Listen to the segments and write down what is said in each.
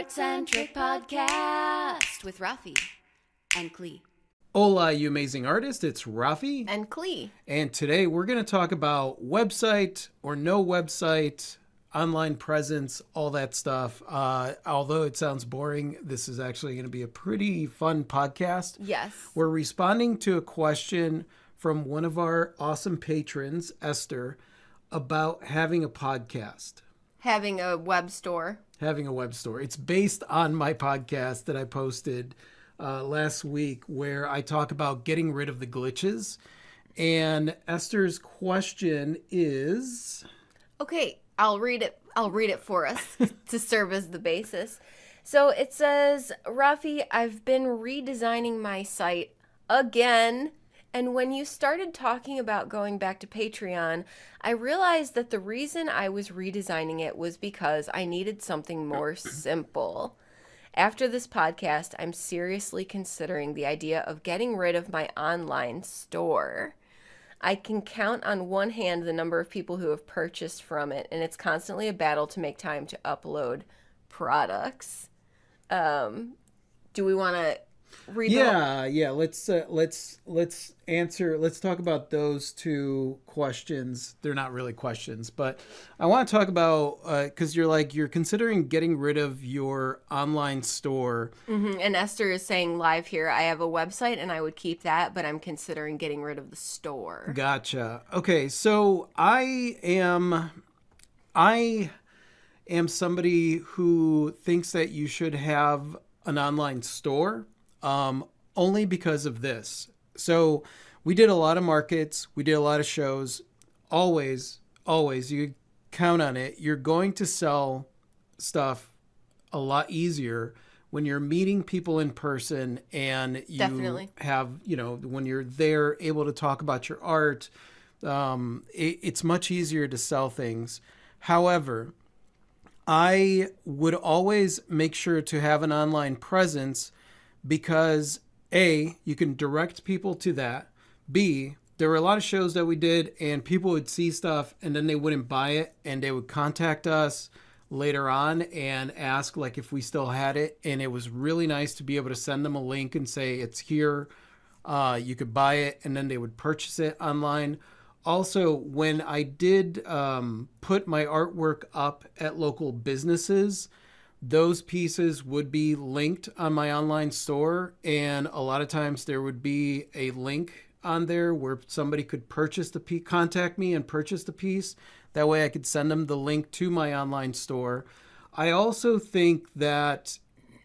Art-centric podcast with Rafi and Klee. Hola, you amazing artist. It's Rafi. And Klee. And today we're going to talk about website or no website, online presence, all that stuff. Although it sounds boring, this is actually going to be a pretty fun podcast. Yes. We're responding to a question from one of our awesome patrons, Esther, about having a podcast. Having a web store. Having a web store. It's based on my podcast that I posted last week where I talk about getting rid of the glitches. And Esther's question is... Okay, I'll read it for us to serve as the basis. So it says, Rafi, I've been redesigning my site again. And when you started talking about going back to Patreon, I realized that the reason I was redesigning it was because I needed something more simple. After this podcast, I'm seriously considering the idea of getting rid of my online store. I can count on one hand the number of people who have purchased from it, and it's constantly a battle to make time to upload products. Do we want to read? Yeah. Let's answer. Let's talk about those two questions. They're not really questions, but I want to talk about because you're considering getting rid of your online store. Mm-hmm. And Esther is saying live here, I have a website and I would keep that, but I'm considering getting rid of the store. Gotcha. Okay, so I am somebody who thinks that you should have an online store. Only because of this. So we did a lot of markets. We did a lot of shows. Always, you count on it. You're going to sell stuff a lot easier when you're meeting people in person and you Definitely have, when you're there able to talk about your art, it's much easier to sell things. However, I would always make sure to have an online presence because A, you can direct people to that. B, there were a lot of shows that we did and people would see stuff and then they wouldn't buy it and they would contact us later on and ask like if we still had it. And it was really nice to be able to send them a link and say it's here. You could buy it and then they would purchase it online. Also, when I did put my artwork up at local businesses, those pieces would be linked on my online store. And a lot of times there would be a link on there where somebody could purchase the piece, contact me and purchase the piece. That way I could send them the link to my online store. I also think that,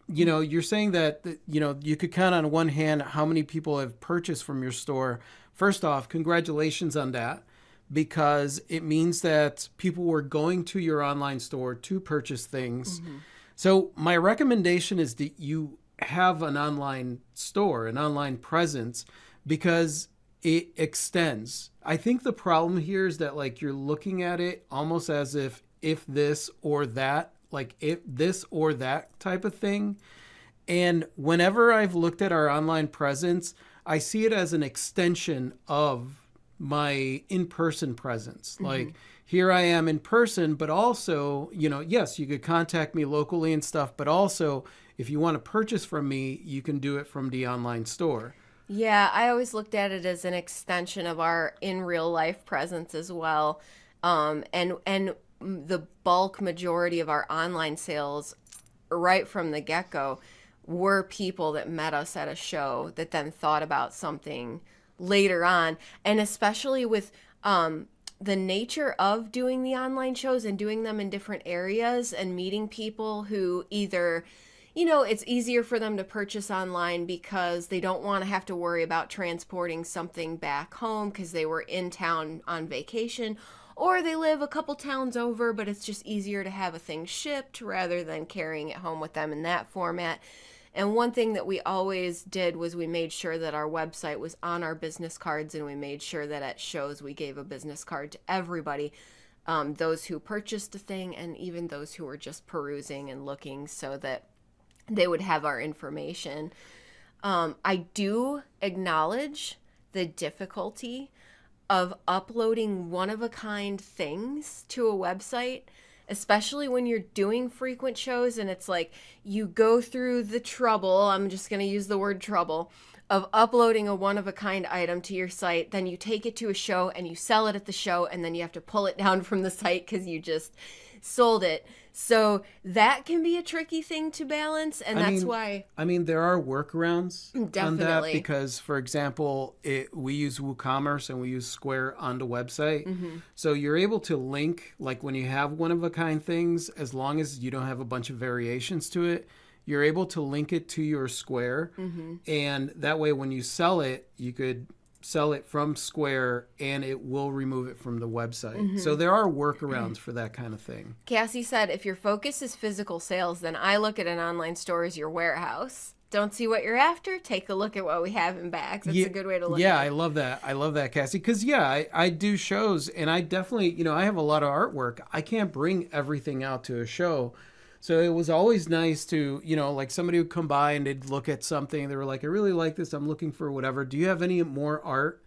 you're saying that, you could count on one hand how many people have purchased from your store. First off, congratulations on that, because it means that people were going to your online store to purchase things. Mm-hmm. So my recommendation is that you have an online store, an online presence, because it extends. I think the problem here is that you're looking at it almost as if this or that, if this or that type of thing. And whenever I've looked at our online presence, I see it as an extension of my in-person presence. Mm-hmm. Here I am in person, but also, yes, you could contact me locally and stuff, but also if you want to purchase from me, you can do it from the online store. Yeah, I always looked at it as an extension of our in real life presence as well. And the bulk majority of our online sales right from the get-go were people that met us at a show that then thought about something later on. And especially with the nature of doing the online shows and doing them in different areas and meeting people who either, it's easier for them to purchase online because they don't want to have to worry about transporting something back home because they were in town on vacation, or they live a couple towns over, but it's just easier to have a thing shipped rather than carrying it home with them in that format. And one thing that we always did was we made sure that our website was on our business cards, and we made sure that at shows we gave a business card to everybody, those who purchased a thing and even those who were just perusing and looking, so that they would have our information. I do acknowledge the difficulty of uploading one-of-a-kind things to a website especially when you're doing frequent shows and it's like you go through the trouble, I'm just going to use the word trouble, of uploading a one-of-a-kind item to your site. Then you take it to a show and you sell it at the show, and then you have to pull it down from the site because you just sold it. So that can be a tricky thing to balance, and that's why... I mean, there are workarounds on that Definitely. because, for example, we use WooCommerce and we use Square on the website. So you're able to link, like when you have one-of-a-kind things, as long as you don't have a bunch of variations to it, you're able to link it to your Square. And that way, when you sell it, you could sell it from Square and it will remove it from the website. So there are workarounds for that kind of thing. Cassie said, if your focus is physical sales, then I look at an online store as your warehouse. Don't see what you're after? Take a look at what we have in bags. That's a good way to look Yeah, at it. I love that. I love that, Cassie. Because, yeah, I do shows and I definitely, I have a lot of artwork. I can't bring everything out to a show. So it was always nice to, like somebody would come by and they'd look at something. They were like, I really like this. I'm looking for whatever. Do you have any more art?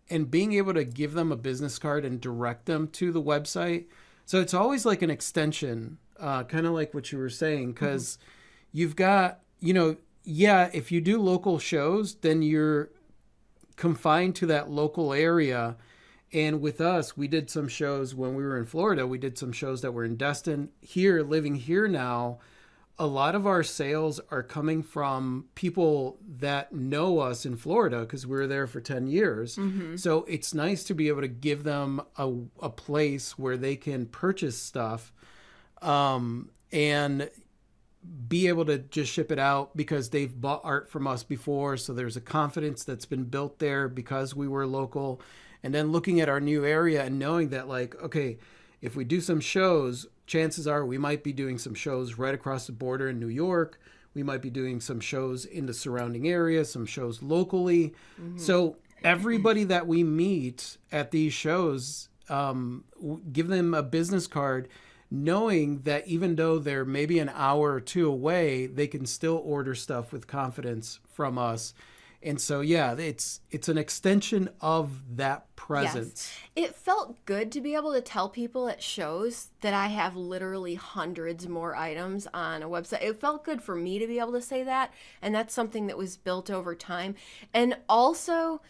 And being able to give them a business card and direct them to the website. So it's always like an extension, kind of like what you were saying, because you've got, if you do local shows, then you're confined to that local area. And with us, we did some shows when we were in Florida. We did some shows that were in Destin. Here, living here now, a lot of our sales are coming from people that know us in Florida because we were there for 10 years. So it's nice to be able to give them a place where they can purchase stuff and be able to just ship it out because they've bought art from us before. So there's a confidence that's been built there because we were local. And then looking at our new area and knowing that, like, okay, if we do some shows, chances are we might be doing some shows right across the border in New York. We might be doing some shows in the surrounding area, some shows locally. So everybody that we meet at these shows, give them a business card, knowing that even though they're maybe an hour or two away, they can still order stuff with confidence from us. And so, yeah, it's an extension of that presence. Yes. It felt good to be able to tell people at shows that I have literally hundreds more items on a website. It felt good for me to be able to say that. And that's something that was built over time. And also,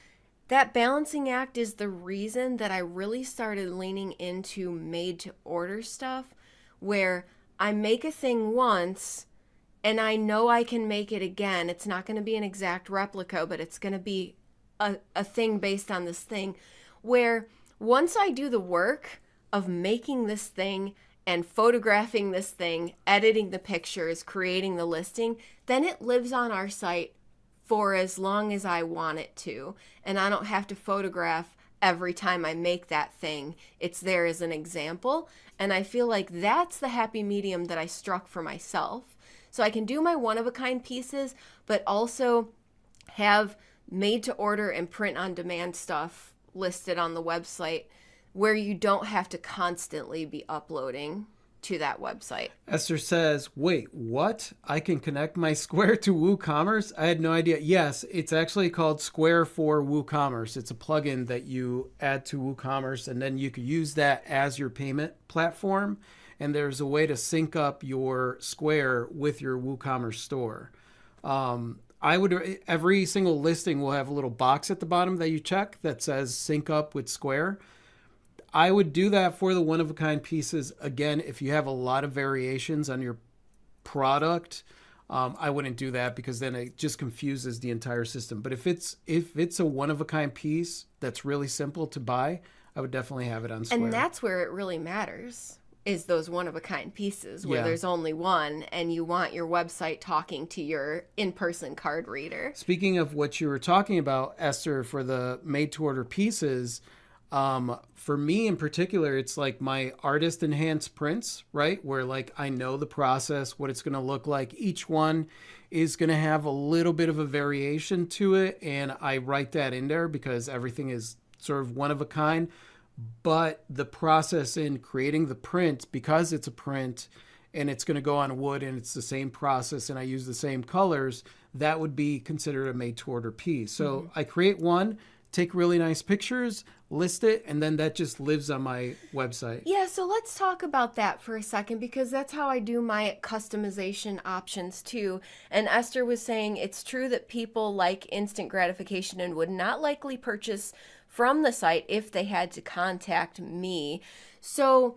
that balancing act is the reason that I really started leaning into made to order stuff, where I make a thing once and I know I can make it again. It's not going to be an exact replica, but it's going to be a thing based on this thing, where once I do the work of making this thing and photographing this thing, editing the pictures, creating the listing, then it lives on our site for as long as I want it to. And I don't have to photograph every time I make that thing. It's there as an example. And I feel like that's the happy medium that I struck for myself. So I can do my one-of-a-kind pieces, but also have made-to-order and print-on-demand stuff listed on the website where you don't have to constantly be uploading to that website. Esther says, wait, what? I can connect my Square to WooCommerce? I had no idea. Yes, it's actually called Square for WooCommerce. It's a plugin that you add to WooCommerce, and then you could use that as your payment platform. And there's a way to sync up your Square with your WooCommerce store. Every single listing will have a little box at the bottom that you check that says sync up with Square. I would do that for the one-of-a-kind pieces. Again, if you have a lot of variations on your product, I wouldn't do that because then it just confuses the entire system. But if it's a one-of-a-kind piece that's really simple to buy, I would definitely have it on Square. And that's where it really matters, is those one-of-a-kind pieces where there's only one and you want your website talking to your in-person card reader. Speaking of what you were talking about, Esther, for the made-to-order pieces, for me in particular, it's like my artist enhanced prints, right? Where like I know the process, what it's going to look like. Each one is going to have a little bit of a variation to it. And I write that in there because everything is sort of one of a kind. But the process in creating the print, because it's a print and it's going to go on wood and it's the same process and I use the same colors, that would be considered a made to order piece. So I create one, take really nice pictures, list it, and then that just lives on my website. Yeah, so let's talk about that for a second because that's how I do my customization options too. And Esther was saying it's true that people like instant gratification and would not likely purchase from the site if they had to contact me. So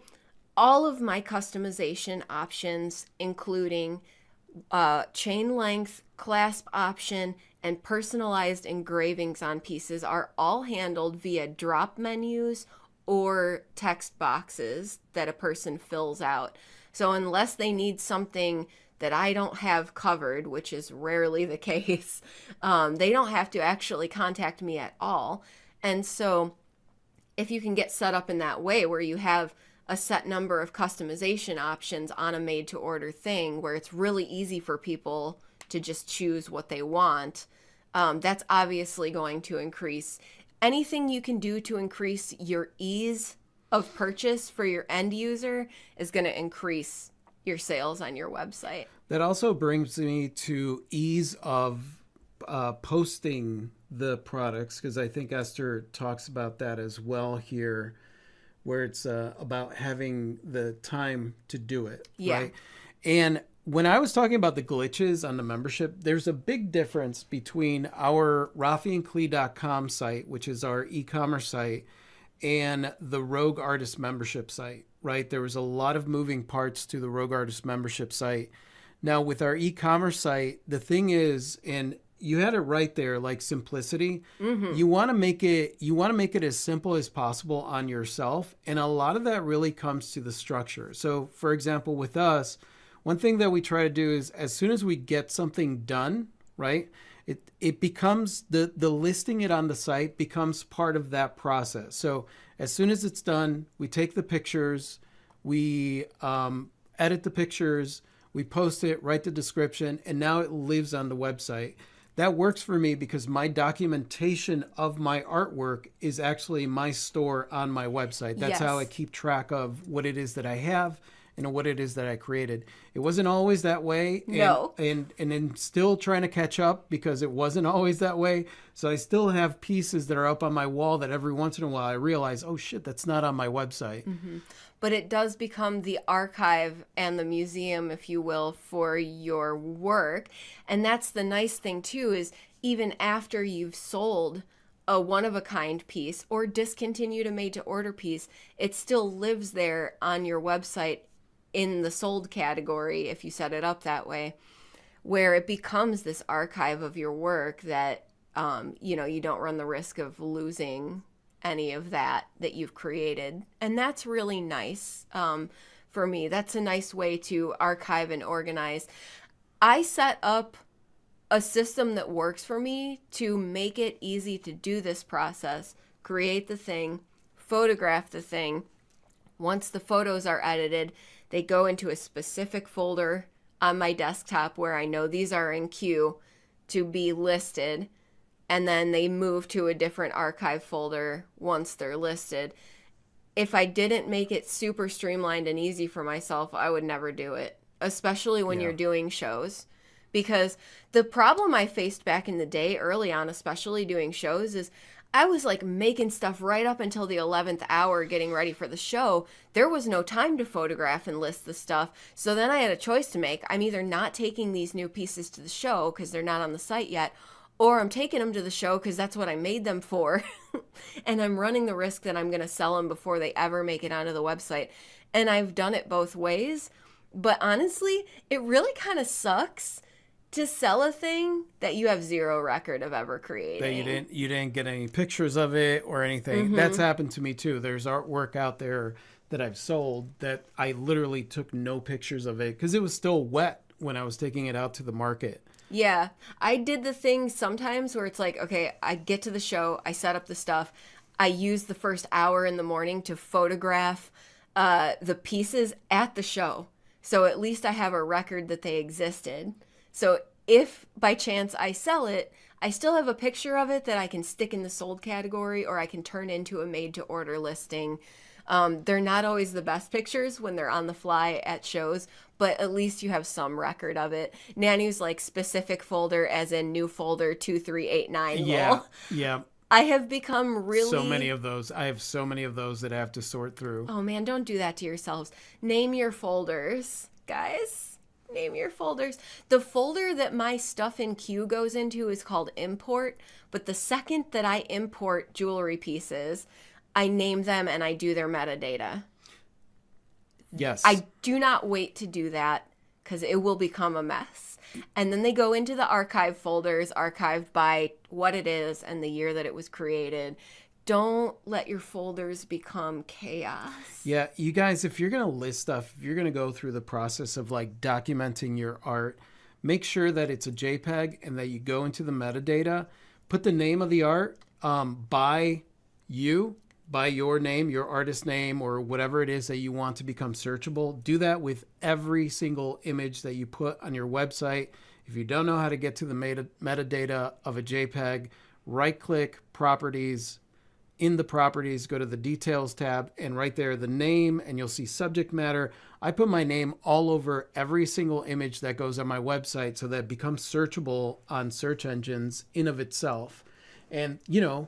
all of my customization options, including chain length, clasp option, and personalized engravings on pieces, are all handled via drop menus or text boxes that a person fills out. So unless they need something that I don't have covered, which is rarely the case, they don't have to actually contact me at all. And so if you can get set up in that way where you have a set number of customization options on a made to order thing where it's really easy for people to just choose what they want, that's obviously going to increase. Anything you can do to increase your ease of purchase for your end user is going to increase your sales on your website. That also brings me to ease of posting the products, because I think Esther talks about that as well here, where it's about having the time to do it. Yeah. Right? And when I was talking about the glitches on the membership, there's a big difference between our RafiandClee.com site, which is our e-commerce site, and the Rogue Artist membership site, right? There was a lot of moving parts to the Rogue Artist membership site. Now with our e-commerce site, the thing is, and you had it right there, like simplicity. Mm-hmm. You want to make it as simple as possible on yourself. And a lot of that really comes to the structure. So for example, with us, one thing that we try to do is as soon as we get something done, right, it becomes the listing it on the site becomes part of that process. So as soon as it's done, we take the pictures, we edit the pictures, we post it, write the description, and now it lives on the website. That works for me because my documentation of my artwork is actually my store on my website. That's how I keep track of what it is that I have and what it is that I created. It wasn't always that way. No. And I'm still trying to catch up because it wasn't always that way. So I still have pieces that are up on my wall that every once in a while I realize, oh shit, that's not on my website. Mm-hmm. But it does become the archive and the museum, if you will, for your work. And that's the nice thing too, is even after you've sold a one-of-a-kind piece or discontinued a made-to-order piece, it still lives there on your website in the sold category, if you set it up that way, where it becomes this archive of your work that, you don't run the risk of losing any of that you've created. And that's really nice for me. That's a nice way to archive and organize. I set up a system that works for me to make it easy to do this process, create the thing, photograph the thing. Once the photos are edited, they go into a specific folder on my desktop where I know these are in queue to be listed. And then they move to a different archive folder once they're listed. If I didn't make it super streamlined and easy for myself, I would never do it, especially when you're doing shows. Because the problem I faced back in the day, early on, especially doing shows, is I was like making stuff right up until the 11th hour getting ready for the show. There was no time to photograph and list the stuff. So then I had a choice to make. I'm either not taking these new pieces to the show because they're not on the site yet, or I'm taking them to the show because that's what I made them for. And I'm running the risk that I'm going to sell them before they ever make it onto the website. And I've done it both ways. But honestly, it really kind of sucks to sell a thing that you have zero record of ever creating. That you didn't get any pictures of it or anything. Mm-hmm. That's happened to me too. There's artwork out there that I've sold that I literally took no pictures of it because it was still wet when I was taking it out to the market. Yeah, I did the thing sometimes where it's like, okay, I get to the show, I set up the stuff, I use the first hour in the morning to photograph the pieces at the show. So at least I have a record that they existed. So if by chance I sell it, I still have a picture of it that I can stick in the sold category or I can turn into a made to order listing. They're not always the best pictures when they're on the fly at shows, but at least you have some record of it. Nanu's like specific folder as in new folder 2389. Yeah. I have become really... So many of those. I have so many of those that I have to sort through. Oh man, don't do that to yourselves. Name your folders, guys. Name your folders. The folder that my stuff in queue goes into is called import, but the second that I import jewelry pieces, I name them and I do their metadata. Yes. I do not wait to do that because it will become a mess. And then they go into the archive folders, archived by what it is and the year that it was created. Don't let your folders become chaos. Yeah, you guys, if you're going to list stuff, if you're going to go through the process of like documenting your art, make sure that it's a JPEG and that you go into the metadata, put the name of the art by you, by your name, your artist name, or whatever it is that you want to become searchable. Do that with every single image that you put on your website. If you don't know how to get to the metadata of a JPEG, right-click Properties. In the Properties, go to the Details tab, and right there, the name, and you'll see Subject Matter. I put my name all over every single image that goes on my website so that it becomes searchable on search engines in of itself. And, you know,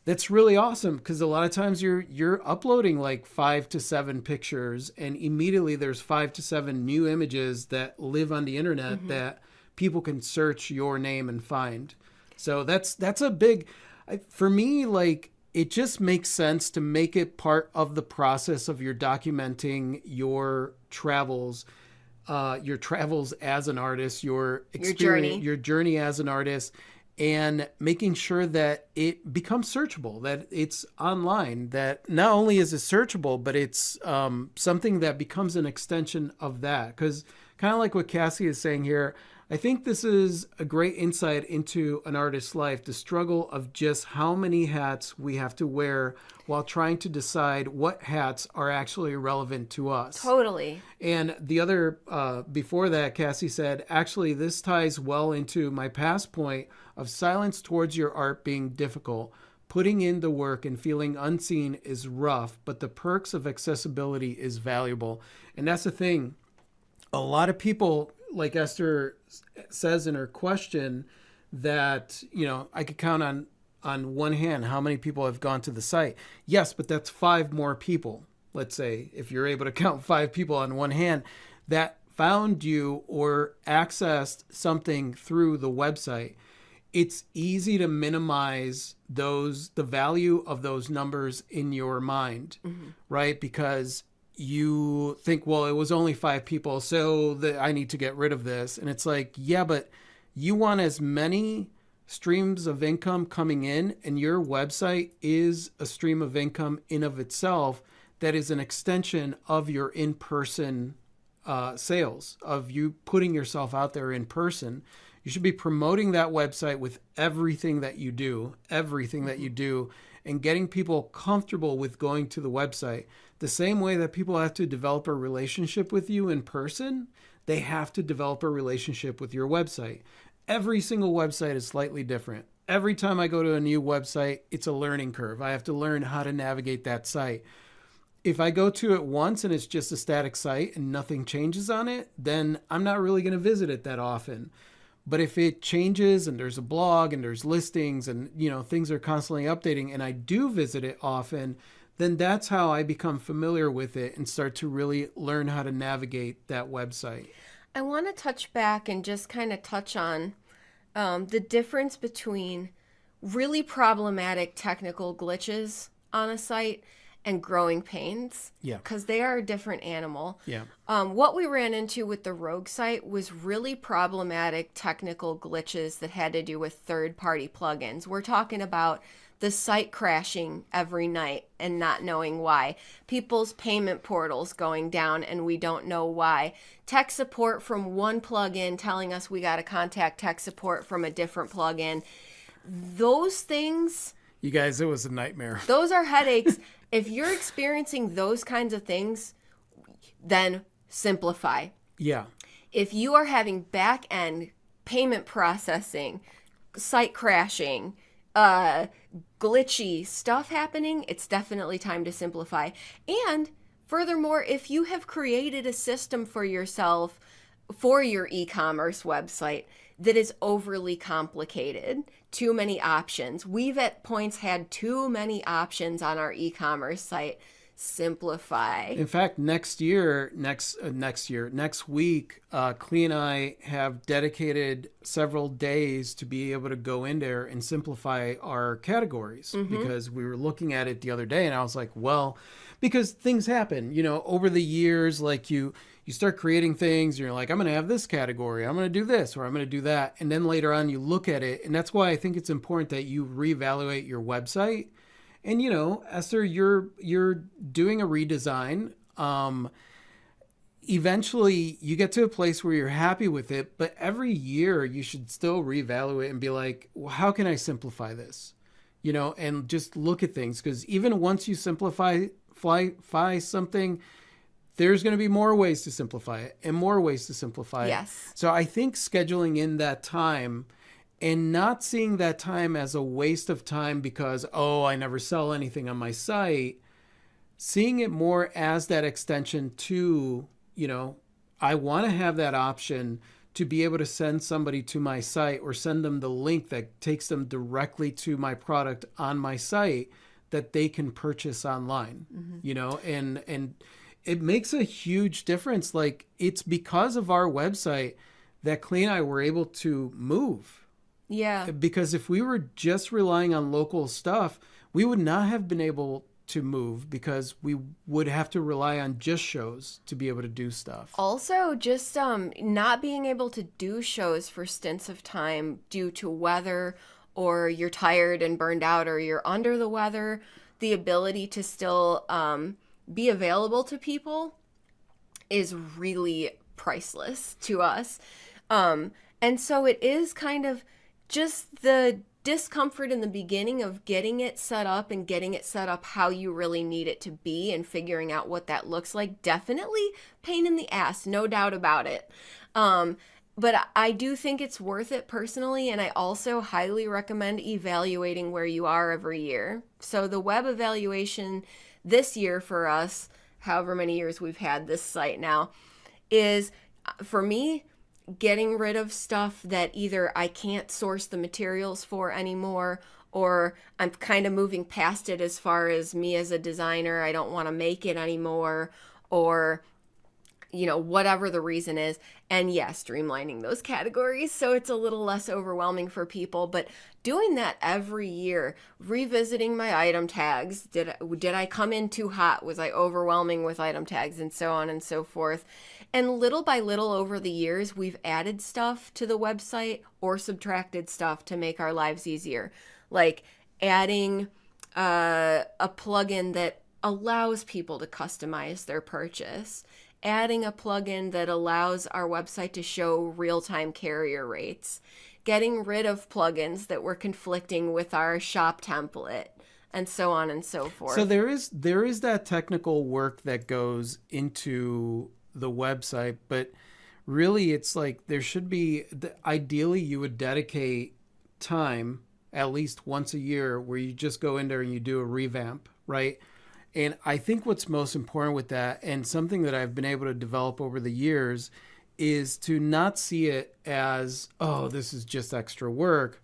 that's really awesome because a lot of times you're uploading like 5 to 7 pictures and immediately there's 5 to 7 new images that live on the internet that people can search your name and find. So that's a big, for me, like it just makes sense to make it part of the process of your documenting your travels as an artist, your experience, your journey as an artist, and making sure that it becomes searchable, that it's online, that not only is it searchable, but it's something that becomes an extension of that. Because kind of like what Cassie is saying here, I think this is a great insight into an artist's life, the struggle of just how many hats we have to wear while trying to decide what hats are actually relevant to us. Totally. And the other, before that, Cassie said, actually, this ties well into my past point of silence towards your art being difficult. Putting in the work and feeling unseen is rough, but the perks of accessibility is valuable. And that's the thing. A lot of people, like Esther says in her question, that, you know, I could count on one hand how many people have gone to the site. Yes, but that's 5 more people. Let's say if you're able to count 5 people on one hand that found you or accessed something through the website. It's easy to minimize the value of those numbers in your mind, right? Because you think, well, it was only 5 people, so I need to get rid of this. And it's like, yeah, but you want as many streams of income coming in, and your website is a stream of income in of itself that is an extension of your in-person sales, of you putting yourself out there in person. You should be promoting that website with everything that you do, and getting people comfortable with going to the website. The same way that people have to develop a relationship with you in person, they have to develop a relationship with your website. Every single website is slightly different. Every time I go to a new website, it's a learning curve. I have to learn how to navigate that site. If I go to it once and it's just a static site and nothing changes on it, then I'm not really going to visit it that often. But if it changes and there's a blog and there's listings and, you know, things are constantly updating and I do visit it often, then that's how I become familiar with it and start to really learn how to navigate that website. I want to touch back and just kind of touch on the difference between really problematic technical glitches on a site and growing pains. Yeah. Because they are a different animal. Yeah. What we ran into with the Rogue site was really problematic technical glitches that had to do with third-party plugins. We're talking about the site crashing every night and not knowing why. People's payment portals going down and we don't know why. Tech support from one plugin telling us we got to contact tech support from a different plugin. Those things... You guys, it was a nightmare. Those are headaches. If you're experiencing those kinds of things, then simplify. Yeah. If you are having back-end payment processing, site crashing, glitchy stuff happening, it's definitely time to simplify. And furthermore, if you have created a system for yourself for your e-commerce website that is overly complicated. Too many options. We've at points had too many options on our e-commerce site. Simplify. In fact, next week, Clee and I have dedicated several days to be able to go in there and simplify our categories, because we were looking at it the other day and I was like, well, because things happen, over the years, like you start creating things and you're like, I'm going to have this category, I'm going to do this, or I'm going to do that. And then later on you look at it. And that's why I think it's important that you reevaluate your website. And, Esther, you're doing a redesign. Eventually you get to a place where you're happy with it, but every year you should still reevaluate and be like, well, how can I simplify this? And just look at things, because even once you simplify something, there's going to be more ways to simplify it and more ways to simplify it. Yes. So I think scheduling in that time and not seeing that time as a waste of time because, I never sell anything on my site, seeing it more as that extension to, I want to have that option to be able to send somebody to my site or send them the link that takes them directly to my product on my site that they can purchase online, and it makes a huge difference. Like, it's because of our website that Clee and I were able to move. Yeah. Because if we were just relying on local stuff, we would not have been able to move, because we would have to rely on just shows to be able to do stuff. Also, just not being able to do shows for stints of time due to weather, or you're tired and burned out, or you're under the weather, the ability to still be available to people is really priceless to us. And so it is kind of just the discomfort in the beginning of getting it set up and getting it set up how you really need it to be and figuring out what that looks like. Definitely pain in the ass, no doubt about it. But I do think it's worth it personally, and I also highly recommend evaluating where you are every year. So the web evaluation this year for us, however many years we've had this site now, is, for me, getting rid of stuff that either I can't source the materials for anymore, or I'm kind of moving past it as far as me as a designer, I don't want to make it anymore, or whatever the reason is. And yes, streamlining those categories so it's a little less overwhelming for people. But doing that every year, revisiting my item tags. Did I come in too hot? Was I overwhelming with item tags, and so on and so forth? And little by little over the years, we've added stuff to the website or subtracted stuff to make our lives easier. Like adding a plugin that allows people to customize their purchase, adding a plugin that allows our website to show real-time carrier rates, getting rid of plugins that were conflicting with our shop template, and so on and so forth. So there is that technical work that goes into the website, but really it's like there should be, ideally you would dedicate time at least once a year where you just go in there and you do a revamp, right? And I think what's most important with that, and something that I've been able to develop over the years, is to not see it as, this is just extra work.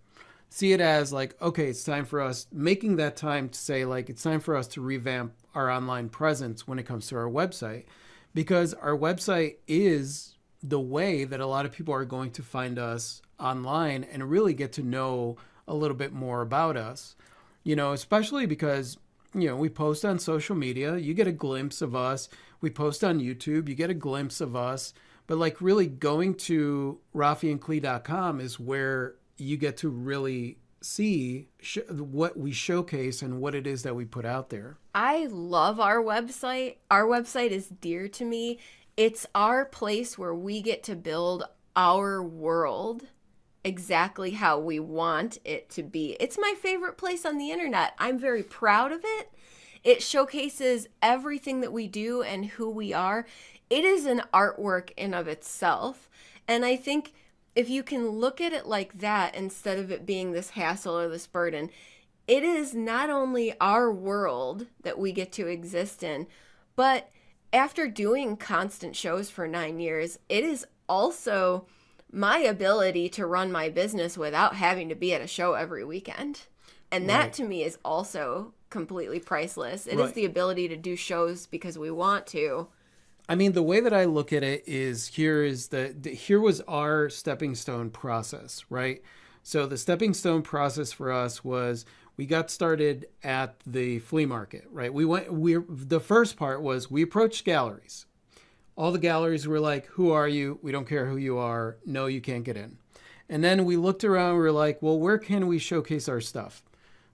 See it as like, okay, it's time for us, making that time to say, like, it's time for us to revamp our online presence when it comes to our website. Because our website is the way that a lot of people are going to find us online and really get to know a little bit more about us. Especially because we post on social media, you get a glimpse of us. We post on YouTube, you get a glimpse of us. But like really going to RafiandClee.com is where you get to really see what we showcase and what it is that we put out there. I love our website. Our website is dear to me. It's our place where we get to build our world exactly how we want it to be. It's my favorite place on the internet. I'm very proud of it. It showcases everything that we do and who we are. It is an artwork in of itself. And I think if you can look at it like that, instead of it being this hassle or this burden, it is not only our world that we get to exist in, but after doing constant shows for 9 years, it is also my ability to run my business without having to be at a show every weekend. And that Right. to me is also completely priceless. It is Right. the ability to do shows because we want to. I mean, the way that I look at it is here was our stepping stone process, right? So the stepping stone process for us was we got started at the flea market, right? The first part was we approached galleries. All the galleries were like, "Who are you? We don't care who you are. No, you can't get in." And then we looked around, we were like, "Well, where can we showcase our stuff?"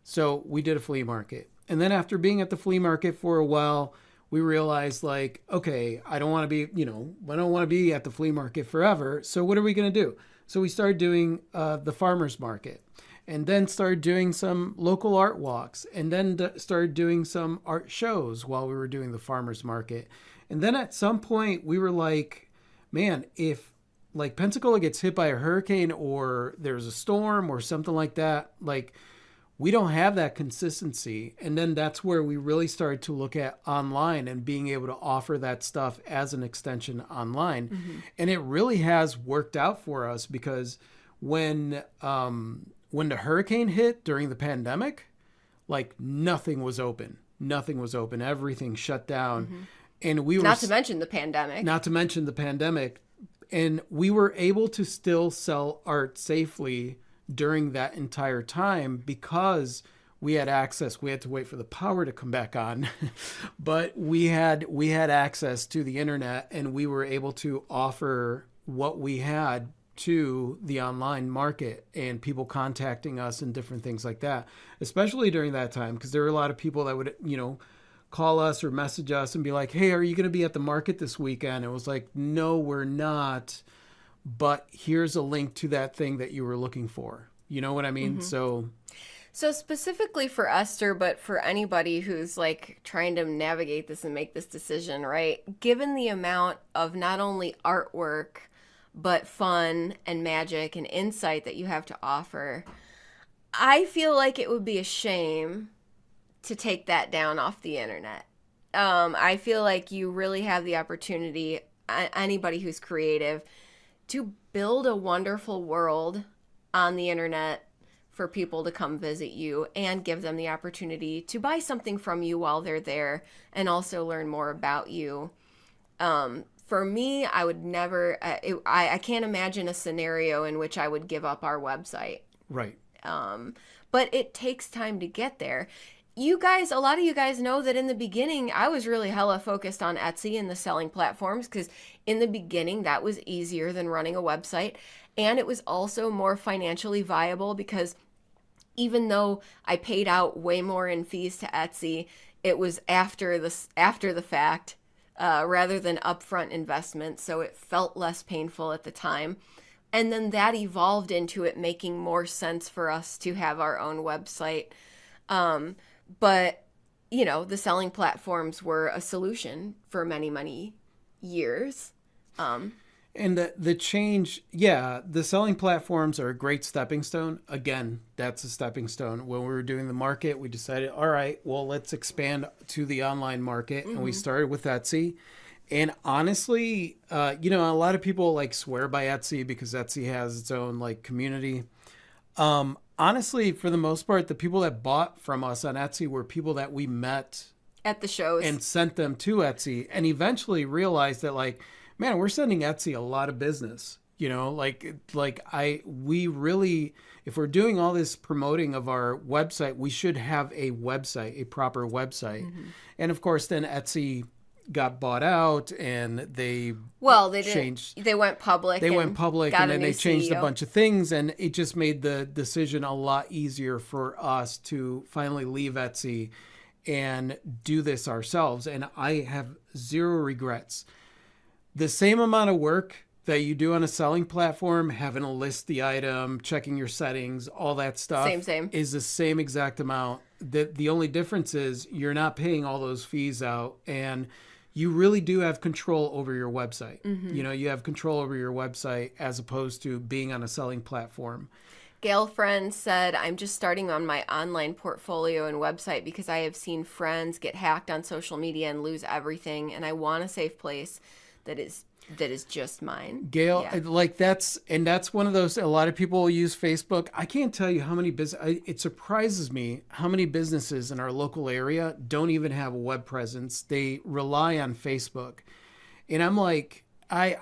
So we did a flea market. And then after being at the flea market for a while, we realized like, okay, I don't want to be, I don't want to be at the flea market forever. So what are we going to do? So we started doing the farmer's market, and then started doing some local art walks, and then started doing some art shows while we were doing the farmer's market. And then at some point we were like, man, if like Pensacola gets hit by a hurricane or there's a storm or something like that, like we don't have that consistency. And then that's where we really started to look at online and being able to offer that stuff as an extension online. Mm-hmm. And it really has worked out for us because when the hurricane hit during the pandemic, like nothing was open. Nothing was open. Everything shut down. Mm-hmm. And we were not to mention the pandemic. Not to mention the pandemic. And we were able to still sell art safely during that entire time because we had access. We had to wait for the power to come back on, but we had access to the internet, and we were able to offer what we had to the online market and people contacting us and different things like that, especially during that time, because there were a lot of people that would, call us or message us and be like, "Hey, are you going to be at the market this weekend?" It was like, "No, we're not. But here's a link to that thing that you were looking for." You know what I mean? Mm-hmm. So specifically for Esther, but for anybody who's like trying to navigate this and make this decision, right? Given the amount of not only artwork, but fun and magic and insight that you have to offer, I feel like it would be a shame to take that down off the internet. I feel like you really have the opportunity, anybody who's creative, to build a wonderful world on the internet for people to come visit you and give them the opportunity to buy something from you while they're there and also learn more about you. For me, I would never, I can't imagine a scenario in which I would give up our website. Right. But it takes time to get there. You guys, a lot of you guys know that in the beginning, I was really hella focused on Etsy and the selling platforms because in the beginning, that was easier than running a website. And it was also more financially viable because even though I paid out way more in fees to Etsy, it was after the fact rather than upfront investment. So it felt less painful at the time. And then that evolved into it making more sense for us to have our own website. But, the selling platforms were a solution for many, many years. And the change, the selling platforms are a great stepping stone. Again, that's a stepping stone. When we were doing the market, we decided, all right, well, let's expand to the online market. Mm-hmm. And we started with Etsy. And honestly, a lot of people like swear by Etsy because Etsy has its own like community. Honestly, for the most part, the people that bought from us on Etsy were people that we met at the shows and sent them to Etsy, and eventually realized that like, man, we're sending Etsy a lot of business. We really, if we're doing all this promoting of our website, we should have a website, a proper website. Mm-hmm. And of course, then Etsy got bought out and they changed. They went public. And then they changed a bunch of things, and it just made the decision a lot easier for us to finally leave Etsy and do this ourselves. And I have zero regrets. The same amount of work that you do on a selling platform, having to list the item, checking your settings, all that stuff same. is the same exact amount. The only difference is you're not paying all those fees out, and you really do have control over your website. Mm-hmm. You have control over your website as opposed to being on a selling platform. Gail Friend said, "I'm just starting on my online portfolio and website because I have seen friends get hacked on social media and lose everything, and I want a safe place that is that is just mine. Gail, Yeah. like that's one of those. A lot of people use Facebook. I can't tell you how many it surprises me how many businesses in our local area don't even have a web presence. They rely on Facebook, and I'm like, I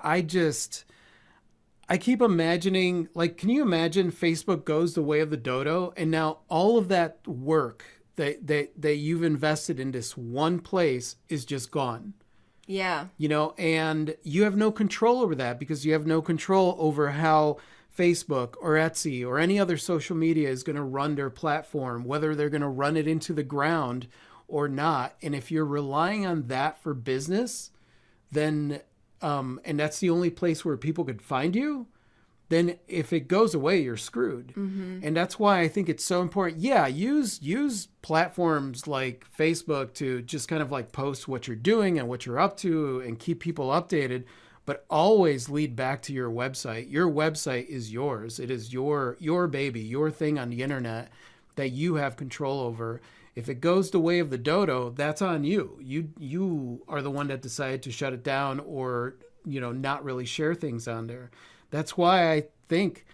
keep imagining, like, can you imagine Facebook goes the way of the dodo, and now all of that work that you've invested in this one place is just gone. Yeah. And you have no control over that because you have no control over how Facebook or Etsy or any other social media is going to run their platform, whether they're going to run it into the ground or not. And if you're relying on that for business, then, and that's the only place where people could find you, then if it goes away, you're screwed. Mm-hmm. And that's why I think it's so important. Yeah, use platforms like Facebook to just kind of like post what you're doing and what you're up to and keep people updated, but always lead back to your website. Your website is yours. It is your baby, your thing on the internet that you have control over. If it goes the way of the dodo, that's on you. You are the one that decided to shut it down or, not really share things on there. That's why I think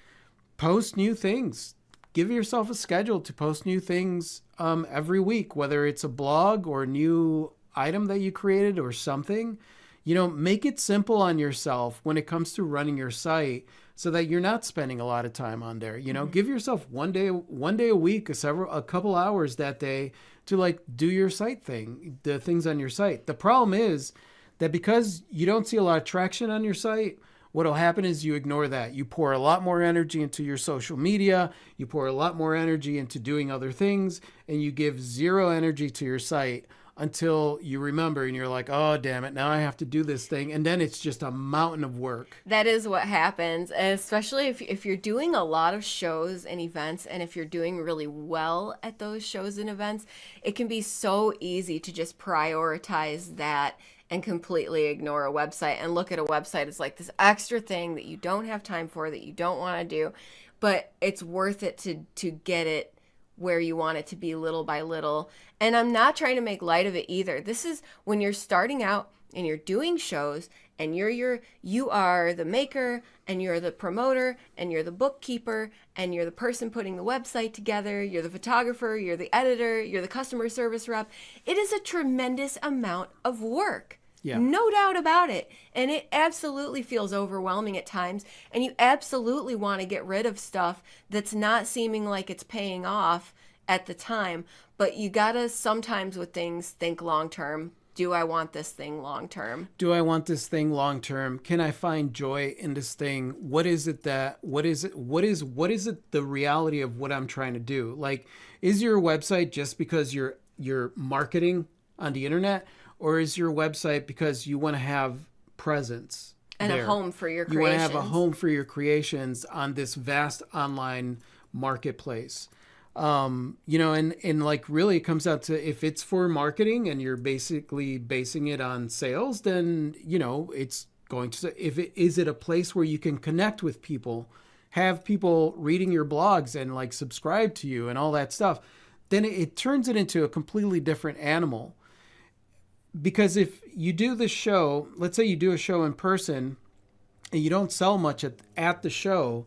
post new things. Give yourself a schedule to post new things every week, whether it's a blog or a new item that you created or something. Make it simple on yourself when it comes to running your site so that you're not spending a lot of time on there. Give yourself one day a week, a couple hours that day to like do your site thing, the things on your site. The problem is that because you don't see a lot of traction on your site, what'll happen is you ignore that. You pour a lot more energy into your social media. You pour a lot more energy into doing other things, and you give zero energy to your site until you remember and you're like, oh, damn it, now I have to do this thing. And then it's just a mountain of work. That is what happens, and especially if you're doing a lot of shows and events, and if you're doing really well at those shows and events, it can be so easy to just prioritize that and completely ignore a website and look at a website as like this extra thing that you don't have time for, that you don't want to do, but it's worth it to get it where you want it to be little by little. And I'm not trying to make light of it either. This is when you're starting out and you're doing shows and you are the maker and you're the promoter and you're the bookkeeper and you're the person putting the website together, you're the photographer, you're the editor, you're the customer service rep. It is a tremendous amount of work. Yeah. No doubt about it. And it absolutely feels overwhelming at times. And you absolutely want to get rid of stuff that's not seeming like it's paying off at the time. But you got to sometimes with things think long term. Do I want this thing long term? Do I want this thing long term? Can I find joy in this thing? What is it the reality of what I'm trying to do? Like, is your website just because you're marketing on the internet? Or is your website because you want to have presence and there? A home for your creations? You want to have a home for your creations on this vast online marketplace. And like really it comes out to, if it's for marketing and you're basically basing it on sales, then, it's going to, is it a place where you can connect with people, have people reading your blogs and like subscribe to you and all that stuff, then it turns it into a completely different animal. Because if you do the show, let's say you do a show in person and you don't sell much at the show,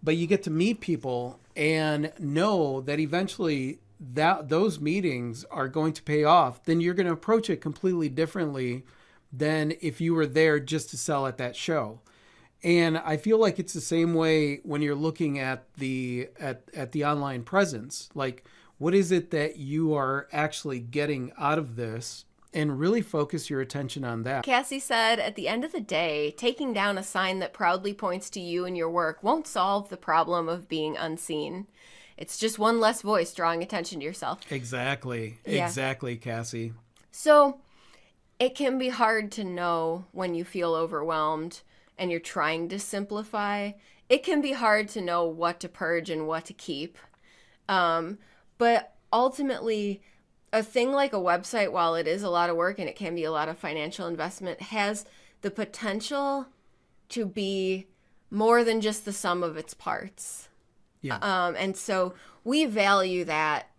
but you get to meet people and know that eventually those meetings are going to pay off, then you're going to approach it completely differently than if you were there just to sell at that show. And I feel like it's the same way when you're looking at the online presence. Like, what is it that you are actually getting out of this? And really focus your attention on that. Cassie said, at the end of the day, taking down a sign that proudly points to you and your work won't solve the problem of being unseen. It's just one less voice drawing attention to yourself. Exactly. Yeah. Exactly, Cassie. So it can be hard to know when you feel overwhelmed and you're trying to simplify. It can be hard to know what to purge and what to keep. But ultimately, a thing like a website, while it is a lot of work and it can be a lot of financial investment, has the potential to be more than just the sum of its parts. Yeah. And so we value that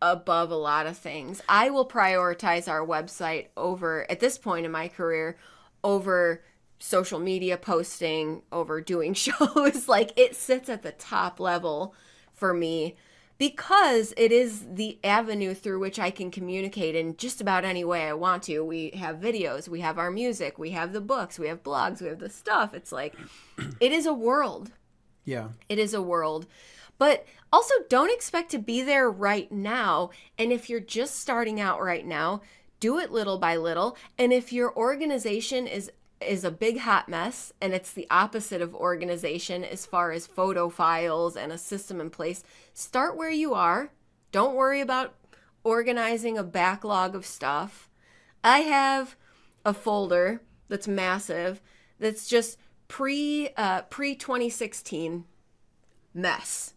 above a lot of things. I will prioritize our website over, at this point in my career, over social media posting over doing shows. Like it sits at the top level for me because it is the avenue through which I can communicate in just about any way I want to. We have videos, we have our music, we have the books, we have blogs, we have the stuff. It's like, it is a world. Yeah. It is a world. But also don't expect to be there right now. And if you're just starting out right now, do it little by little. And if your organization is a big hot mess and it's the opposite of organization as far as photo files and a system in place, start where you are. Don't worry about organizing a backlog of stuff. I have a folder that's massive that's just pre 2016 mess.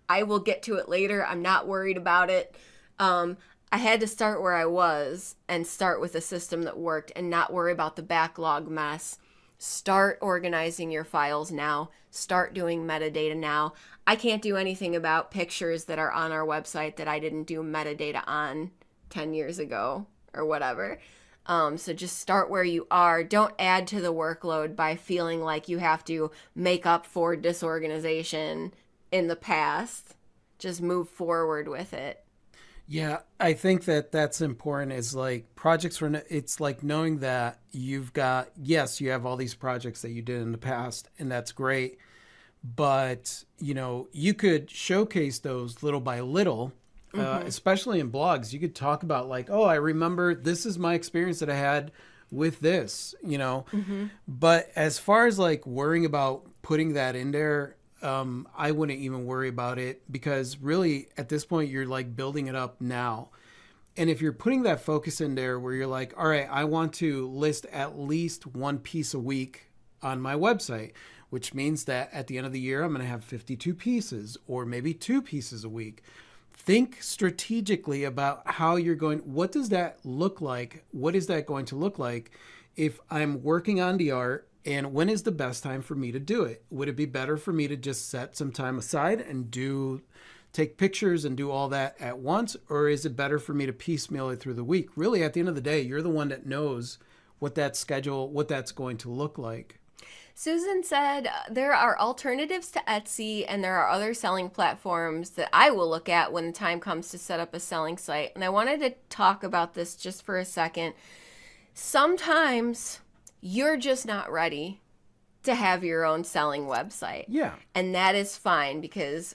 I will get to it later. I'm not worried about it. I had to start where I was and start with a system that worked and not worry about the backlog mess. Start organizing your files now. Start doing metadata now. I can't do anything about pictures that are on our website that I didn't do metadata on 10 years ago or whatever. So just start where you are. Don't add to the workload by feeling like you have to make up for disorganization in the past. Just move forward with it. Yeah, I think that that's important is like projects for, it's like knowing that you've got, yes, you have all these projects that you did in the past and that's great. But, you know, you could showcase those little by little, especially in blogs. You could talk about like, oh, I remember this is my experience that I had with this, you know. But as far as like worrying about putting that in there, I wouldn't even worry about it because really at this point you're like building it up now. And if you're putting that focus in there where you're like, all right, I want to list at least one piece a week on my website, which means that at the end of the year, I'm going to have 52 pieces or maybe 2 pieces a week. Think strategically about how you're going. What does that look like? What is that going to look like if I'm working on the art? And when is the best time for me to do it? Would it be better for me to just set some time aside and take pictures and do all that at once? Or is it better for me to piecemeal it through the week? Really, at the end of the day, you're the one that knows what that schedule, what that's going to look like. Susan said there are alternatives to Etsy and there are other selling platforms that I will look at when the time comes to set up a selling site. And I wanted to talk about this just for a second. Sometimes you're just not ready to have your own selling website. Yeah. And that is fine because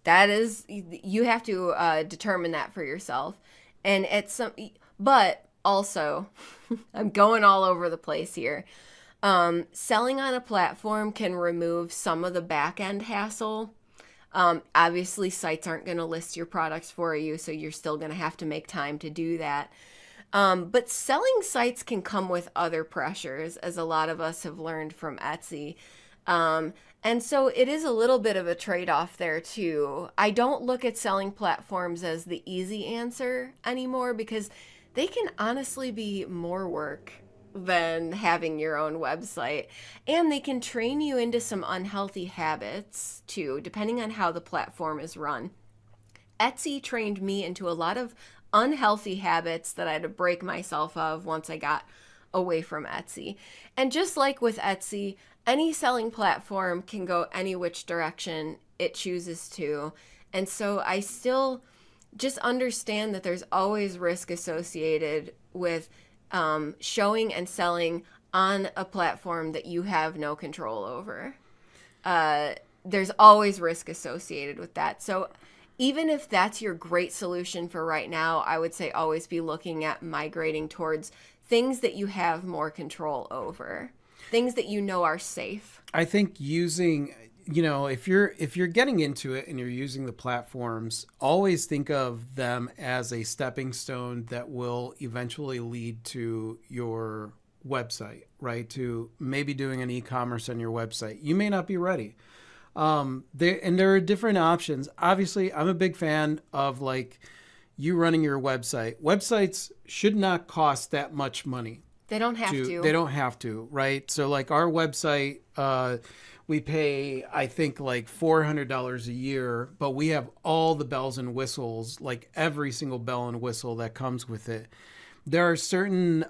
you have to determine that for yourself. And but also, I'm going all over the place here. Selling on a platform can remove some of the back end hassle. Obviously, sites aren't going to list your products for you, so you're still going to have to make time to do that. But selling sites can come with other pressures, as a lot of us have learned from Etsy. And so it is a little bit of a trade-off there too. I don't look at selling platforms as the easy answer anymore because they can honestly be more work than having your own website. And they can train you into some unhealthy habits too, depending on how the platform is run. Etsy trained me into a lot of unhealthy habits that I had to break myself of once I got away from Etsy. And just like with Etsy, any selling platform can go any which direction it chooses to. And so I still just understand that there's always risk associated with showing and selling on a platform that you have no control over. There's always risk associated with that. So even if that's your great solution for right now, I would say always be looking at migrating towards things that you have more control over, things that you know are safe. I think using, you know, if you're getting into it and you're using the platforms, always think of them as a stepping stone that will eventually lead to your website, right? To maybe doing an e-commerce on your website. You may not be ready. There are different options. Obviously, I'm a big fan of like you running your website. Websites should not cost that much money. They don't have to. They don't have to, right? So like our website, we pay, I think like $400 a year, but we have all the bells and whistles, like every single bell and whistle that comes with it. There are certain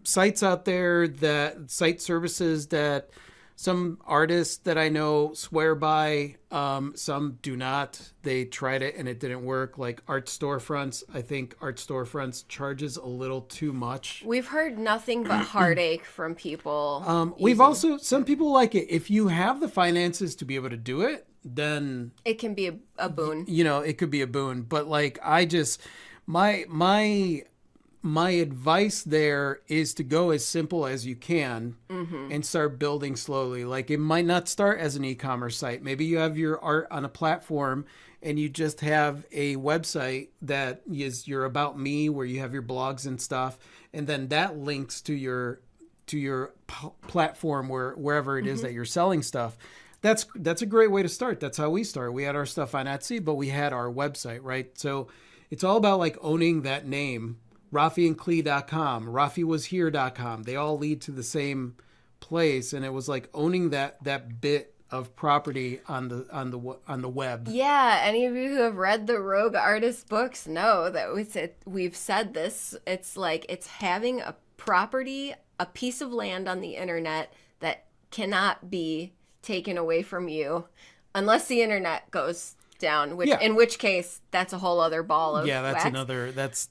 sites out there, that site services that some artists that I know swear by, some do not. They tried it and it didn't work. Like Art Storefronts, I think Art Storefronts charges a little too much. We've heard nothing but heartache from people. We've using- also, some people like it. If you have the finances to be able to do it, then It can be a boon. it could be a boon. But like, I just, my advice there is to go as simple as you can and start building slowly. Like, it might not start as an e-commerce site. Maybe you have your art on a platform and you just have a website that is your About Me, where you have your blogs and stuff, and then that links to your platform wherever it is that you're selling stuff. That's a great way to start. That's how we start. We had our stuff on Etsy, but we had our website, right? So it's all about like owning that name. RafiandClee.com, RafiWasHere.com. They all lead to the same place, and it was like owning that bit of property on the web. Yeah, any of you who have read the Rogue Artist books know that we've said this. It's like it's having a property, a piece of land on the internet that cannot be taken away from you unless the internet goes down, in which case that's a whole other ball of wax.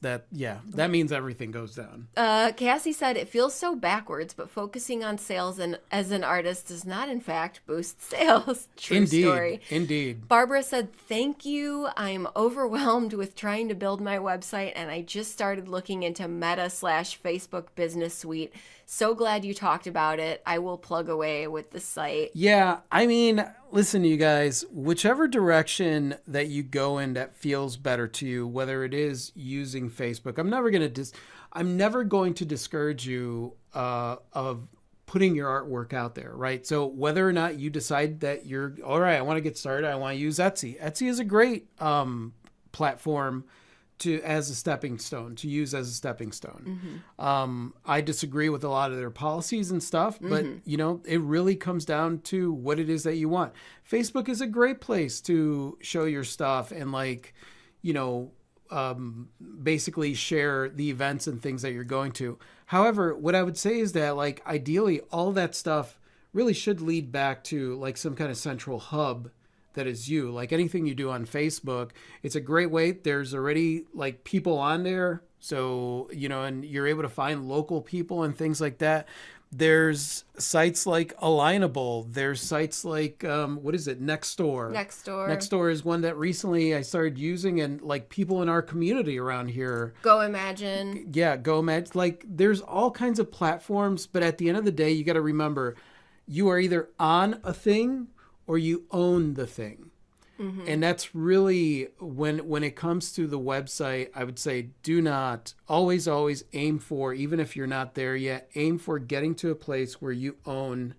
That means everything goes down. Cassie said it feels so backwards, but focusing on sales and as an artist does not in fact boost sales. True story. Indeed. Barbara said, thank you. I'm overwhelmed with trying to build my website, and I just started looking into Meta/Facebook Business Suite. So glad you talked about it. I will plug away with the site. Yeah, I mean, listen, you guys, whichever direction that you go in that feels better to you, whether it is using Facebook, I'm never going to discourage you of putting your artwork out there, right? So whether or not you decide that you're all right, I want to get started, I want to use Etsy. Etsy is a great platform to use as a stepping stone. I disagree with a lot of their policies and stuff, but it really comes down to what it is that you want. Facebook is a great place to show your stuff and basically share the events and things that you're going to. However, what I would say is that ideally all that stuff really should lead back to some kind of central hub that is you. Like anything you do on Facebook, it's a great way. There's already people on there. So, and you're able to find local people and things like that. There's sites like Alignable. There's sites like, Nextdoor. Nextdoor is one that recently I started using, and people in our community around here. Go Imagine. Yeah, Go Imagine. There's all kinds of platforms, but at the end of the day, you got to remember, you are either on a thing or you own the thing. And that's really when it comes to the website, I would say do not always aim for, even if you're not there yet, aim for getting to a place where you own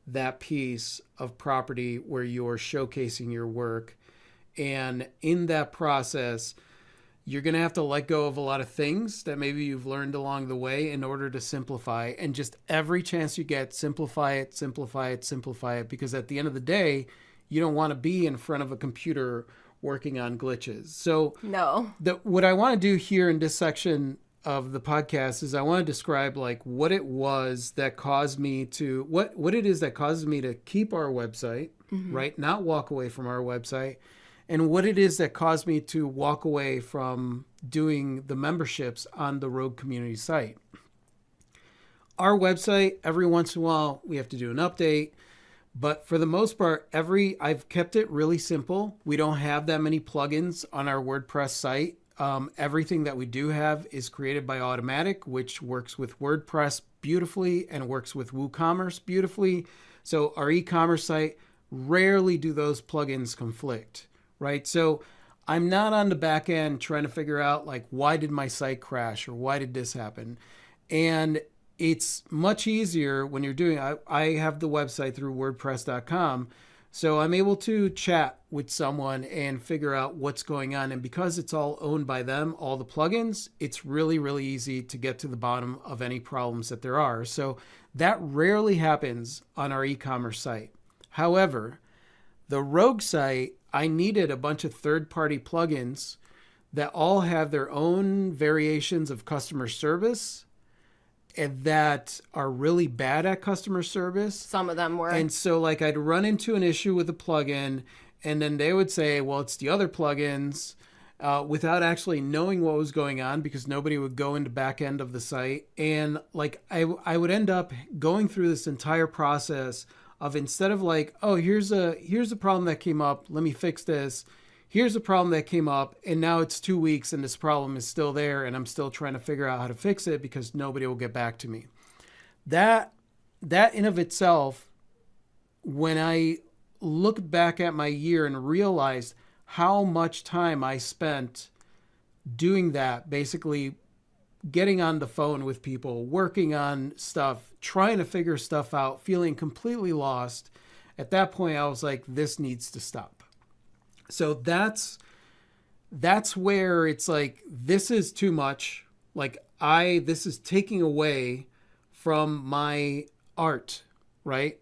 that piece of property where you're showcasing your work. And in that process, you're going to have to let go of a lot of things that maybe you've learned along the way in order to simplify. And just every chance you get, simplify it. Because at the end of the day, you don't want to be in front of a computer working on glitches. So no. What I want to do here in this section of the podcast is I want to describe what it was that caused me to, what it is that causes me to keep our website, right? Not walk away from our website. And what it is that caused me to walk away from doing the memberships on the Rogue Community site. Our website, every once in a while, we have to do an update. But for the most part, I've kept it really simple. We don't have that many plugins on our WordPress site. Everything that we do have is created by Automattic, which works with WordPress beautifully and works with WooCommerce beautifully. So our e-commerce site, rarely do those plugins conflict, right? So I'm not on the back end trying to figure out why did my site crash or why did this happen? And it's much easier when you're doing, I have the website through WordPress.com. So I'm able to chat with someone and figure out what's going on. And because it's all owned by them, all the plugins, it's really, really easy to get to the bottom of any problems that there are. So that rarely happens on our e-commerce site. However, the Rogue site, I needed a bunch of third-party plugins that all have their own variations of customer service that are really bad at customer service. Some of them were. And so like I'd run into an issue with a plugin, and then they would say, well, it's the other plugins, without actually knowing what was going on, because nobody would go into back end of the site. And like I would end up going through this entire process of, instead of like, oh, here's a problem that came up, let me fix this. Here's a problem that came up, and now it's 2 weeks and this problem is still there, and I'm still trying to figure out how to fix it because nobody will get back to me. That in of itself, when I look back at my year and realized how much time I spent doing that, basically getting on the phone with people, working on stuff, trying to figure stuff out, feeling completely lost, at that point I was like, this needs to stop. So that's where it's like, this is too much. Like this is taking away from my art, right?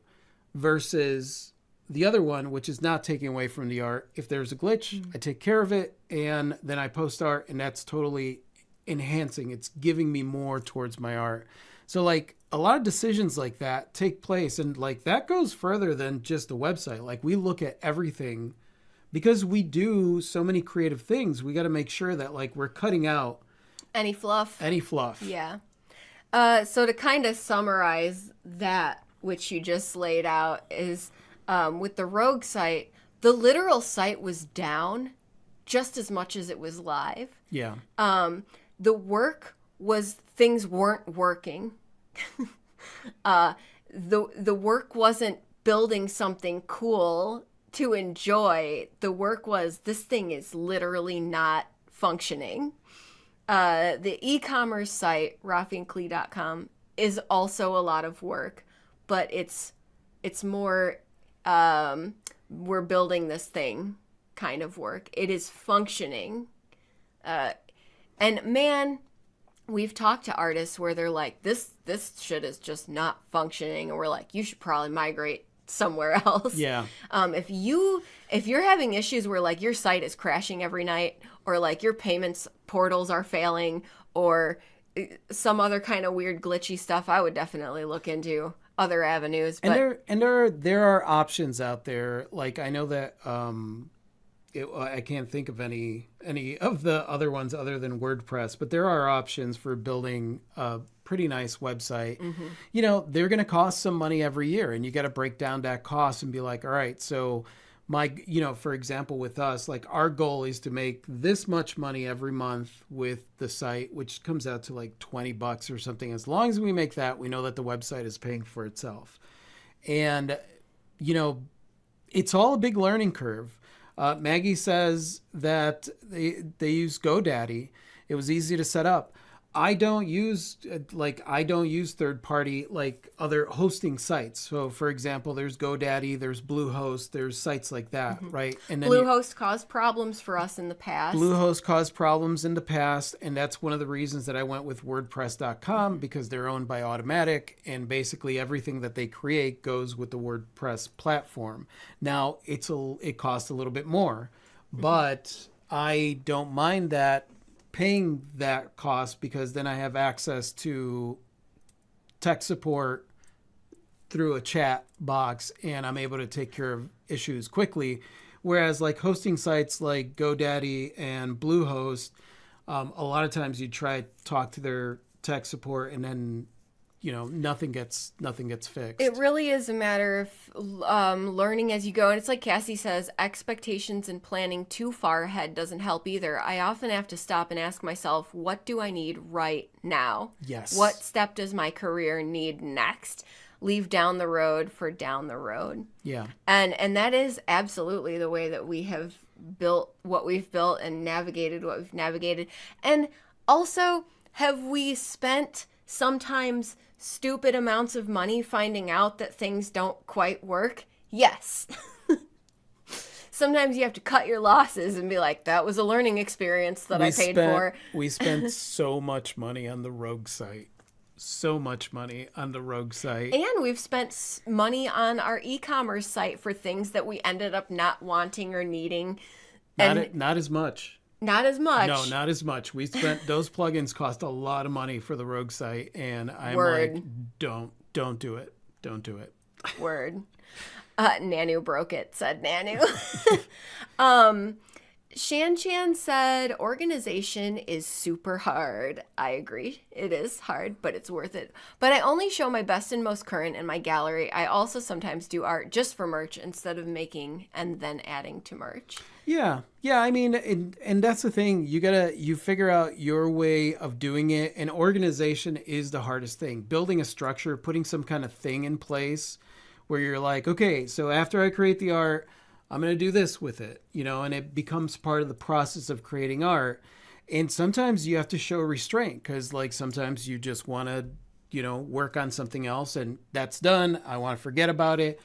Versus the other one, which is not taking away from the art. If there's a glitch, I take care of it, and then I post art, and that's totally enhancing. It's giving me more towards my art. So like a lot of decisions like that take place, and like that goes further than just the website. Like we look at everything. Because we do so many creative things, we got to make sure that like we're cutting out Any fluff. Yeah. So to kind of summarize that, which you just laid out, is with the Rogue site, the literal site was down just as much as it was live. Yeah. The work was things weren't working. The work wasn't building something cool to enjoy. The work was, this thing is literally not functioning. The e-commerce site, rafiandklee.com, is also a lot of work, but it's more we're building this thing kind of work. It is functioning. And man, we've talked to artists where they're like, this shit is just not functioning, and we're like, you should probably migrate somewhere else. Yeah. If you're having issues where like your site is crashing every night, or like your payments portals are failing, or some other kind of weird glitchy stuff, I would definitely look into other avenues. But there are options out there. Like I know that I can't think of any of the other ones other than WordPress, but there are options for building a pretty nice website. Mm-hmm. You know, they're going to cost some money every year, and you got to break down that cost and be like, all right, so for example, with us, like our goal is to make this much money every month with the site, which comes out to like $20 or something. As long as we make that, we know that the website is paying for itself. And, you know, it's all a big learning curve. Maggie says that they use GoDaddy. It was easy to set up. I don't use third-party like other hosting sites. So, for example, there's GoDaddy, there's Bluehost, there's sites like that, mm-hmm. right? And then Bluehost caused problems for us in the past. Bluehost caused problems in the past, and that's one of the reasons that I went with WordPress.com, because they're owned by Automattic, and basically everything that they create goes with the WordPress platform. Now, it costs a little bit more, but I don't mind that. Paying that cost, because then I have access to tech support through a chat box, and I'm able to take care of issues quickly. Whereas like hosting sites like GoDaddy and Bluehost, a lot of times you try to talk to their tech support, and then nothing gets fixed. It really is a matter of learning as you go. And it's like Cassie says, expectations and planning too far ahead doesn't help either. I often have to stop and ask myself, what do I need right now? Yes. What step does my career need next? Leave down the road for down the road. Yeah. And that is absolutely the way that we have built what we've built and navigated what we've navigated. And also, have we spent sometimes stupid amounts of money finding out that things don't quite work? Yes. Sometimes you have to cut your losses and be like, that was a learning experience that I paid for. We spent so much money on the Rogue site. And we've spent money on our e-commerce site for things that we ended up not wanting or needing. Not as much. Not as much. No, not as much. We spent those plugins cost a lot of money for the Rogue site, and I'm Word. like, don't do it. Don't do it. Word. Nanu broke it, said Nanu. Shan Chan said, organization is super hard. I agree. It is hard, but it's worth it. But I only show my best and most current in my gallery. I also sometimes do art just for merch instead of making and then adding to merch. Yeah. I mean, and that's the thing. You figure out your way of doing it. And organization is the hardest thing. Building a structure, putting some kind of thing in place where you're like, okay, so after I create the art, I'm going to do this with it, and it becomes part of the process of creating art. And sometimes you have to show restraint because like sometimes you just want to, work on something else and that's done. I want to forget about it.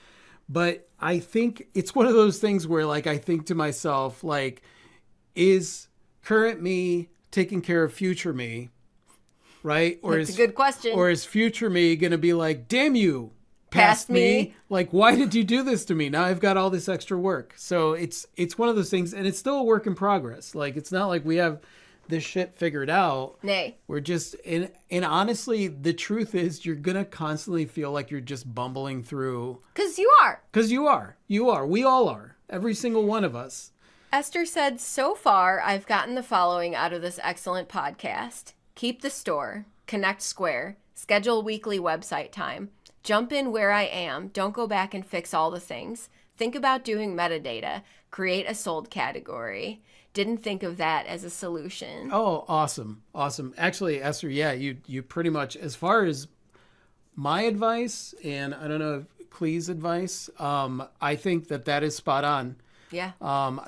But I think it's one of those things where like, I think to myself, like, is current me taking care of future me? Right? Or That's a good question. Or is future me going to be like, damn you, Past me. Like, why did you do this to me? Now I've got all this extra work. So it's one of those things, and it's still a work in progress. Like, it's not like we have this shit figured out. Nay. We're just, and honestly, the truth is you're going to constantly feel like you're just bumbling through. Because you are. Because you are. We all are. Every single one of us. Esther said, so far, I've gotten the following out of this excellent podcast. Keep the store. Connect Square. Schedule weekly website time. Jump in where I am. Don't go back and fix all the things. Think about doing metadata. Create a sold category. Didn't think of that as a solution. Oh, awesome. Actually, Esther, yeah, you pretty much, as far as my advice, and I don't know if Clee's advice, I think that is spot on. Yeah.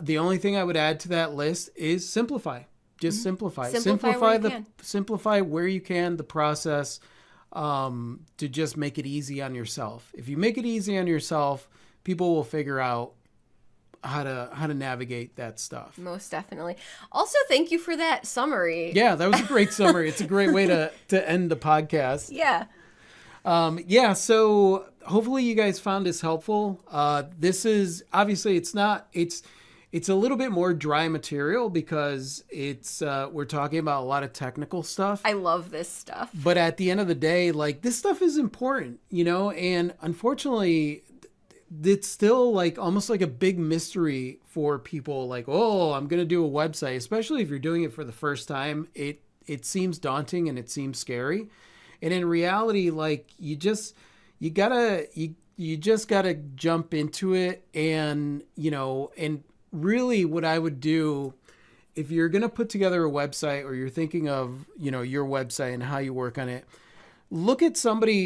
The only thing I would add to that list is simplify. Just simplify. Simplify where you can, the process. To just make it easy on yourself. If you make it easy on yourself, people will figure out how to navigate that stuff. Most definitely. Also, thank you for that summary. Yeah, that was a great summary. It's a great way to end the podcast. Yeah. So hopefully you guys found this helpful. This is obviously it's a little bit more dry material because we're talking about a lot of technical stuff. I love this stuff. But at the end of the day, like, this stuff is important, and unfortunately it's still like almost like a big mystery for people. Like, oh, I'm going to do a website, especially if you're doing it for the first time. It seems daunting and it seems scary. And in reality, like, you just gotta jump into it and really what I would do if you're going to put together a website or you're thinking of, your website and how you work on it, look at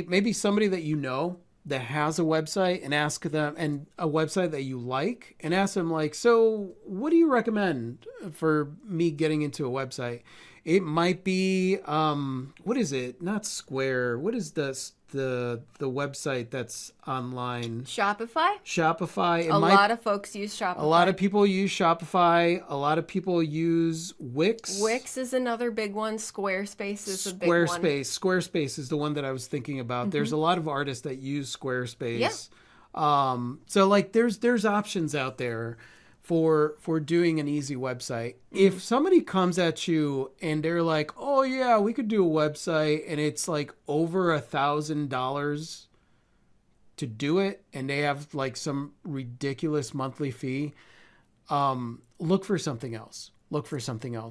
maybe somebody that that has a website and ask them, and a website that you like, and ask them like, so what do you recommend for me getting into a website? It might be, what is it? Not Square. What is the website that's online? Shopify. A lot of folks use Shopify. A lot of people use Shopify. A lot of people use Wix. Wix is another big one. Squarespace is a big one. Squarespace is the one that I was thinking about. Mm-hmm. There's a lot of artists that use Squarespace. Yeah. So like there's options out there for doing an easy website. Mm-hmm. If somebody comes at you and they're like, oh yeah, we could do a website, and it's like over $1,000 to do it, and they have like some ridiculous monthly fee, look for something else.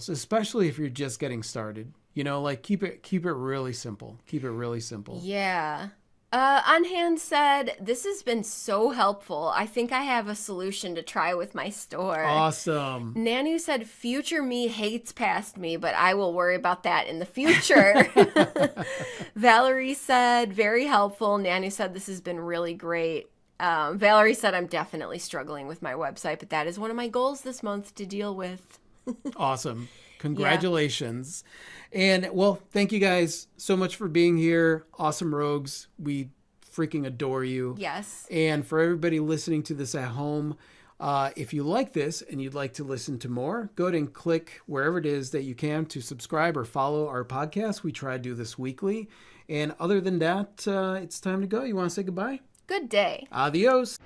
Especially if you're just getting started. Like keep it really simple. Yeah. Anhan said, this has been so helpful. I think I have a solution to try with my store. Awesome. Nanu said, future me hates past me, but I will worry about that in the future. Valerie said, very helpful. Nanu said, this has been really great. Valerie said, I'm definitely struggling with my website, but that is one of my goals this month to deal with. Awesome. Congratulations. Yeah. And well, thank you guys so much for being here. Awesome Rogues. We freaking adore you. Yes. And for everybody listening to this at home, if you like this and you'd like to listen to more, go ahead and click wherever it is that you can to subscribe or follow our podcast. We try to do this weekly. And other than that, it's time to go. You want to say goodbye? Good day. Adios.